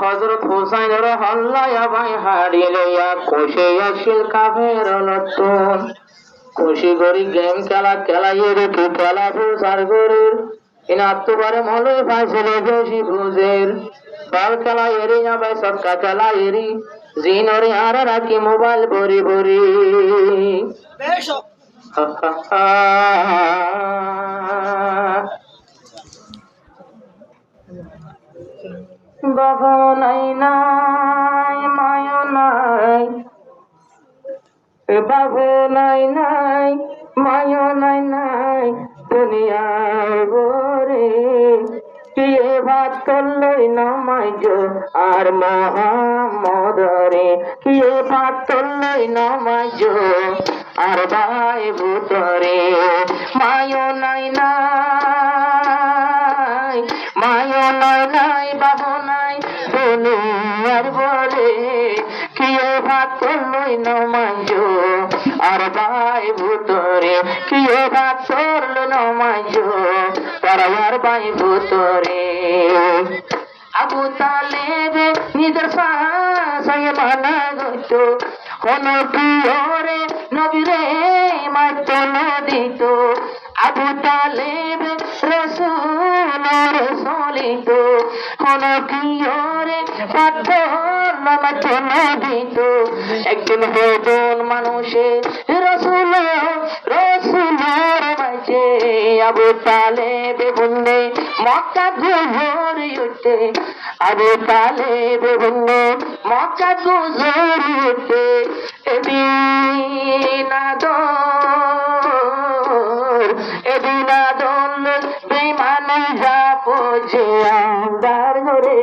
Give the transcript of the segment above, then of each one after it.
হযরত হুসাইনের হল্লায়া ভাই হাড়ি লইয়া কোষে আসিল কাফের নতুন খুশি করি গেম খেলা খেলাইয়ে রেখে খেলা প্রচার করির ইনাত্তবারে মলে পাইছিল বেশি বুঝের বল খেলা এরি যাবে সক্কা খেলা এরি জিনরে আর রাখি মোবাইল ভরি ভরি বাবা নাই নাই মায় নাই বাবু নাই নাই মায় নাই নাই দুনিয়ার বরে কে ভাত করলই নমাইজ আর মহামদরে কে ভাত করলই নমাইজ আর ভাই ভূতরে মায় নাই নাই মায় নাই নাই বাবু নাই দুনিয়ার বরে কে ভাত করলই নমাইজ আর ভাই ভূতরে কে ভাত করল নমাইজ আর ভাই ভূতরে আবু তালেব নিজের সাহায্যে বানা গত কোন প্রিয়রে নবীরে মাত্র দিত আবু তালেব রসুলের সলিত কোন প্রিয়রে মাত্র দিত একজন হজন মানুষে রসুলের মাঝে আবু তালেব বললে মক্কা গুজরে উঠে আবু তালেব বললে মক্কা গুজরে উঠে এদিন আদল বেমানে যাব যে আন্দার ঘরে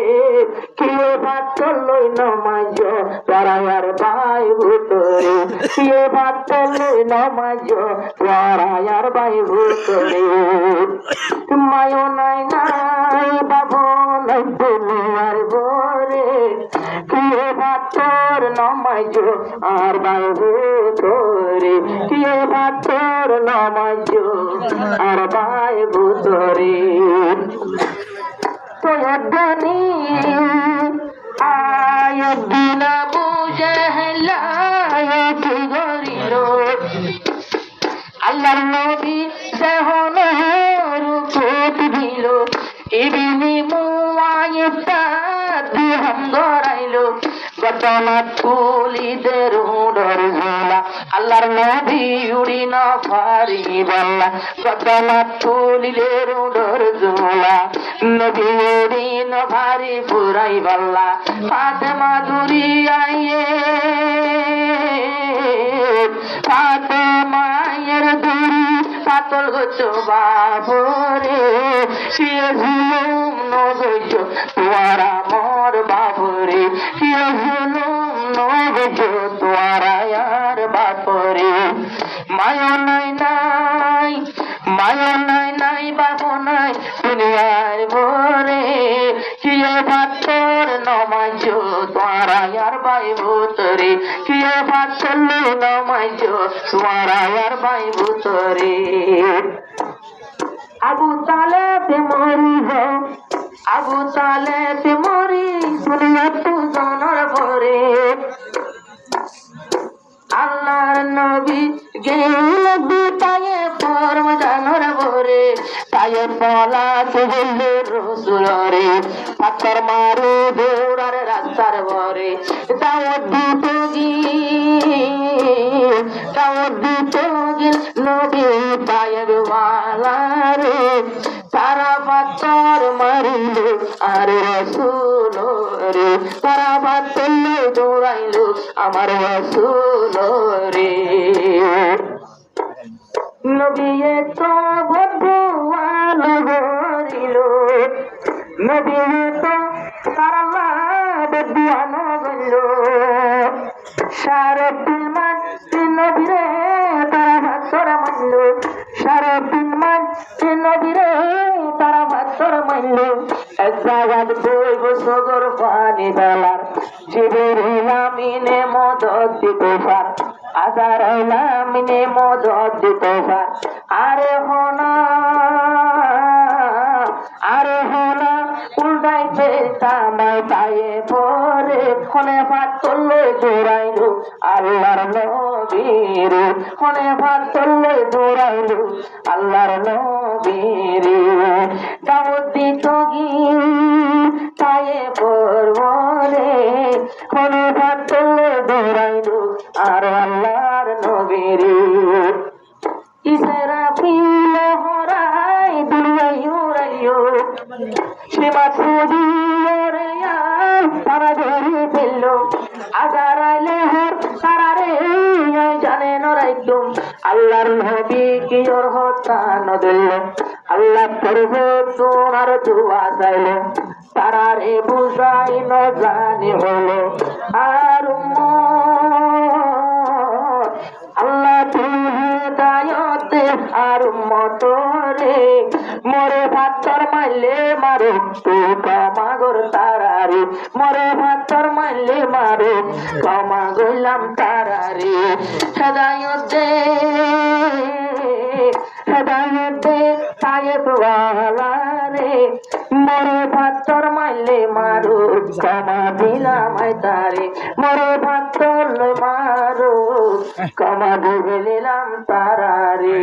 কে ভাত করলই নমাজ পড়ায়ার ভাই ভূতরে কে ভাত করলই নমাজ পড়ায়ার ভাই ভূতরে মায় নাই নাই বাবু নাই দুনিয়ার বরে কে ভাত কর নমাজ আর ভাই ভূতরে কে ভাত কর নমাজ আর ভাই ভূতরে তোয়াদানি আয়াদিন বুঝে হেলায়ত গরির আল্লাহর নবী যখন রূপত দিল ইবনে মুআইতা দিহাম গরাইল ঘটনা তুলিদের উড়র ঝোলা আল্লাহর নবী উড়ি না পারি বল্লা ঘটনা তুলিদের উড়র ঝোলা নবী উড়ি না ভারি পুরাই বল্লা ফাতেমা দুরি আইয়ে ফাতেমায়ের দুরি পাতল গছো বাবরে শিয়ে ঝুলুম নগজ তোয়ারা মোর বাবরে শিয়ে ঝুলুম নগজ তোয়ারা আর বাপরে মায় নাই নাই মায় নাই নাই বাবু নাই দুনিয়ার বরে কিয়ে ভাতর নমাজ তোয়ারা আর ভাই ভূতরে কিয়ে ভাত করলে নমাজ তোয়ারা আর ভাই ভূতরে আবু তালেব মরি গো আবু তালেব মরি দুনিয়া তু জানার পরে আল্লাহর নবী গেল বিতায়ে ফরম জানার পরে তায়ে পলা তুলে রসুলরে পাথর মারে দৌড়ার রাস্তার ভরে দাওয়াত দিত গিল নবী তায়ে ওয়ালারে তারা পাথর মারিল আর রসুল রে তারা পাথর দৌড়াইল আমার রসুল রে নবী তো বধুয়াল গরিল নবী তো তারা বধুয়ান গরিল সারবিল মান নবীরে তারা ভাতর মানল সারবিল মান নবীরে তারা ভাতর মানল এক জায়গাত বইব সগর পানি ফেলার জিবরিল আমিনে মদদ দিতে পার আজার আমিনে মদদ দিতে পার আরে হনা আরে হলা উল্টাইতে তামায় পায়ে পরে খনে ভাত করলে দৌড়াইলো আল্লাহর নবীর খনে ভাত করলে দৌড়াইলো আল্লাহর নবীর দাওয়াত দিত গিয়ে পায়ে পরবরে খনে ভাত করলে দৌড়াইলো আর আল্লাহর নবীর ইসরাফিল হরাই দুলাইয়ো সীমা ছুদিয়ে তারা ধরে ফেলল আজারাইলে হর সারারে জানে নরাইতুম আল্লাহর নবী কি ওর হত্যা নদিল আল্লাহ করবে তোমার দুয়া চাইল তারারে বুঝাই ন জানি হলো আর আল্লাহ তুমি দায়তে আর মতরে মরে ভাতর মাইলে মারো তু কামাগর তারারে মরে ভাতর মাইলে মারো কামা গইলাম তারারে হেদায়তে হেদায়তে সাহেব ওয়ালারে মরে ভাতর মাইলে মারো কামা দিলাম তারে মরে ভাতর মারো কামা দিলাম তারারে